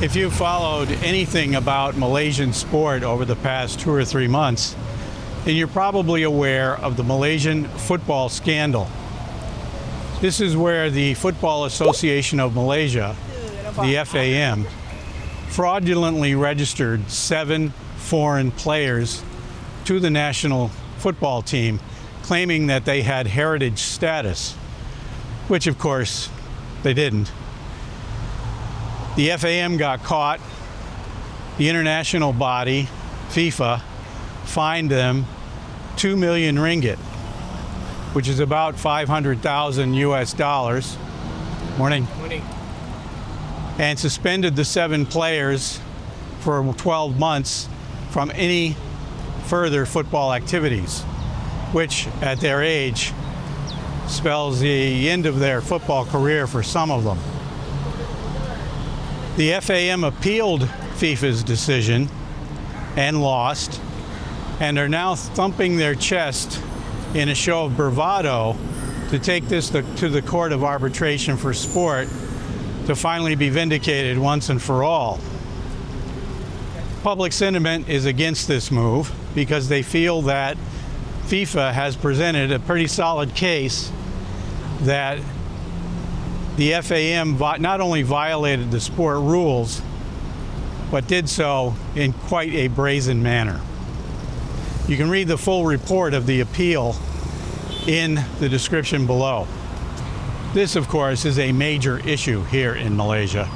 If you followed anything about Malaysian sport over the past 2 or 3 months, then you're probably aware of the Malaysian football scandal. This is where the Football Association of Malaysia, the FAM, fraudulently registered 7 foreign players to the national football team, claiming that they had heritage status, which of course they didn't. The FAM got caught. The international body, FIFA, fined them 2 million ringgit, which is about 500,000 US dollars. Morning. Morning. And suspended the 7 players for 12 months from any further football activities, which at their age spells the end of their football career for some of them. The FAM appealed FIFA's decision and lost, and are now thumping their chest in a show of bravado to take this to the Court of Arbitration for Sport to finally be vindicated once and for all. Public sentiment is against this move because they feel that FIFA has presented a pretty solid case that the FAM not only violated the sport rules, but did so in quite a brazen manner. You can read the full report of the appeal in the description below. This, of course, is a major issue here in Malaysia,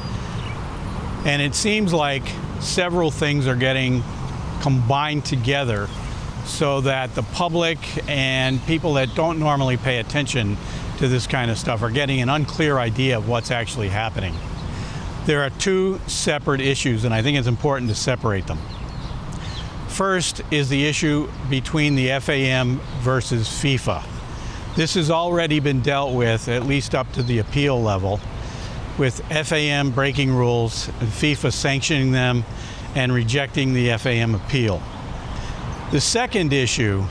and it seems like several things are getting combined together so that the public and people that don't normally pay attention to this kind of stuff are getting an unclear idea of what's actually happening. There are 2 separate issues, and I think it's important to separate them. First is the issue between the FAM versus FIFA. This has already been dealt with, at least up to the appeal level, with FAM breaking rules and FIFA sanctioning them and rejecting the FAM appeal. The second issue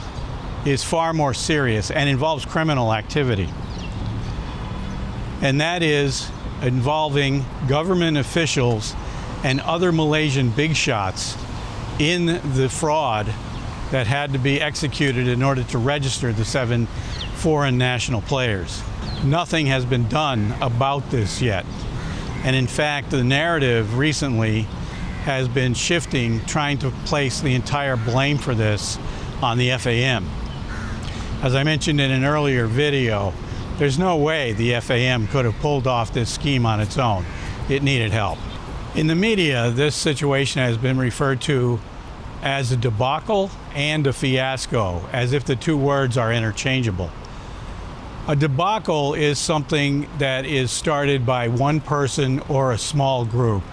is far more serious and involves criminal activity, and that is involving government officials and other Malaysian big shots in the fraud that had to be executed in order to register the 7 foreign national players. Nothing has been done about this yet, and in fact the narrative recently has been shifting, trying to place the entire blame for this on the FAM. As I mentioned in an earlier video, there's no way the FAM could have pulled off this scheme on its own. It needed help. In the media, this situation has been referred to as a debacle and a fiasco, as if the 2 words are interchangeable. A debacle is something that is started by one person or a small group,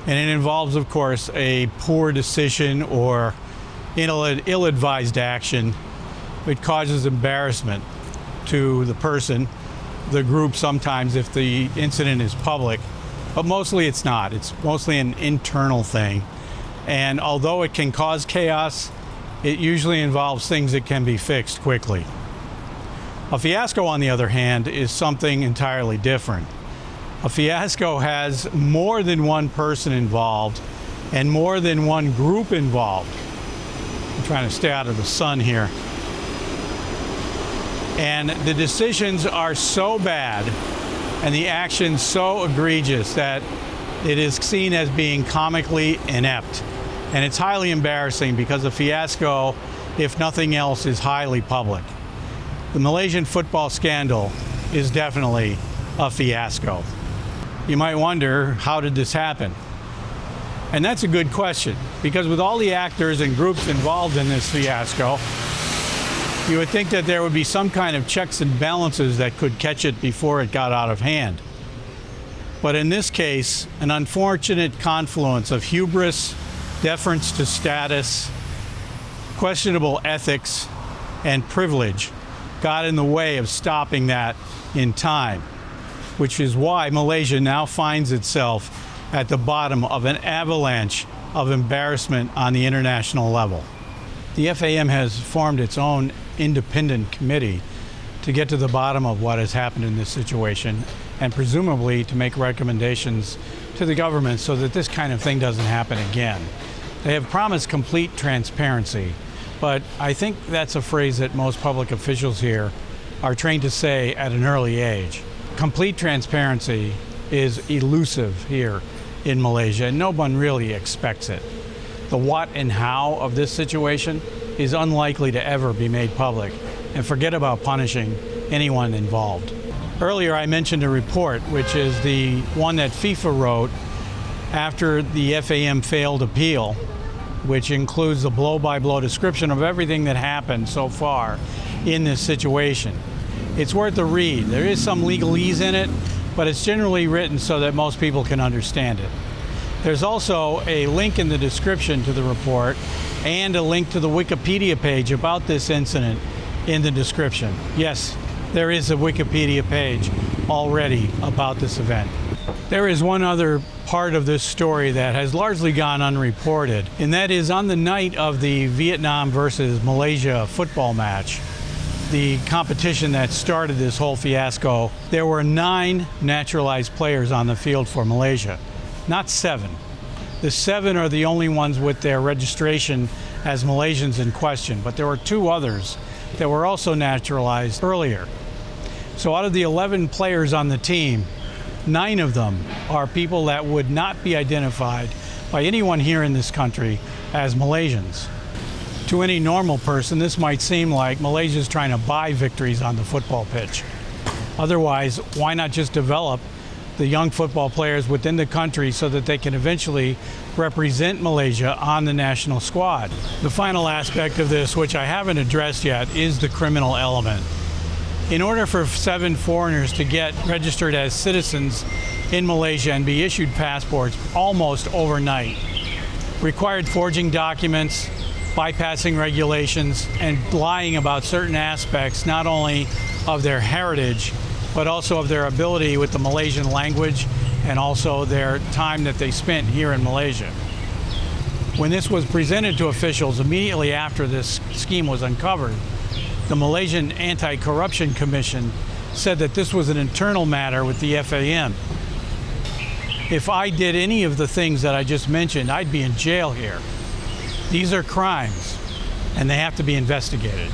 and it involves, of course, a poor decision or ill-advised action. It causes embarrassment to the person, the group sometimes if the incident is public, but mostly it's not. It's mostly an internal thing. And although it can cause chaos, it usually involves things that can be fixed quickly. A fiasco, on the other hand, is something entirely different. A fiasco has more than one person involved and more than one group involved. I'm trying to stay out of the sun here. And the decisions are so bad and the actions so egregious that it is seen as being comically inept. And it's highly embarrassing because a fiasco, if nothing else, is highly public. The Malaysian football scandal is definitely a fiasco. You might wonder, how did this happen? And that's a good question, because with all the actors and groups involved in this fiasco, you would think that there would be some kind of checks and balances that could catch it before it got out of hand. But in this case, an unfortunate confluence of hubris, deference to status, questionable ethics, and privilege got in the way of stopping that in time, which is why Malaysia now finds itself at the bottom of an avalanche of embarrassment on the international level. The FAM has formed its own independent committee to get to the bottom of what has happened in this situation, and presumably to make recommendations to the government so that this kind of thing doesn't happen again. They have promised complete transparency, but I think that's a phrase that most public officials here are trained to say at an early age. Complete transparency is elusive here in Malaysia, and no one really expects it. The what and how of this situation is unlikely to ever be made public, and forget about punishing anyone involved. Earlier I mentioned a report, which is the one that FIFA wrote after the FAM failed appeal, which includes the blow-by-blow description of everything that happened so far in this situation. It's worth a read. There is some legalese in it, but it's generally written so that most people can understand it. There's also a link in the description to the report and a link to the Wikipedia page about this incident in the description. Yes, there is a Wikipedia page already about this event. There is one other part of this story that has largely gone unreported, and that is on the night of the Vietnam versus Malaysia football match, the competition that started this whole fiasco, there were 9 naturalized players on the field for Malaysia, not 7. The 7 are the only ones with their registration as Malaysians in question, but there were 2 others that were also naturalized earlier. So out of the 11 players on the team, 9 of them are people that would not be identified by anyone here in this country as Malaysians. To any normal person, this might seem like Malaysia is trying to buy victories on the football pitch. Otherwise, why not just develop the young football players within the country so that they can eventually represent Malaysia on the national squad? The final aspect of this, which I haven't addressed yet, is the criminal element. In order for 7 foreigners to get registered as citizens in Malaysia and be issued passports almost overnight, required forging documents, bypassing regulations, and lying about certain aspects not only of their heritage, but also of their ability with the Malaysian language and also their time that they spent here in Malaysia. When this was presented to officials immediately after this scheme was uncovered, the Malaysian Anti-Corruption Commission said that this was an internal matter with the FAM. If I did any of the things that I just mentioned, I'd be in jail here. These are crimes, and they have to be investigated.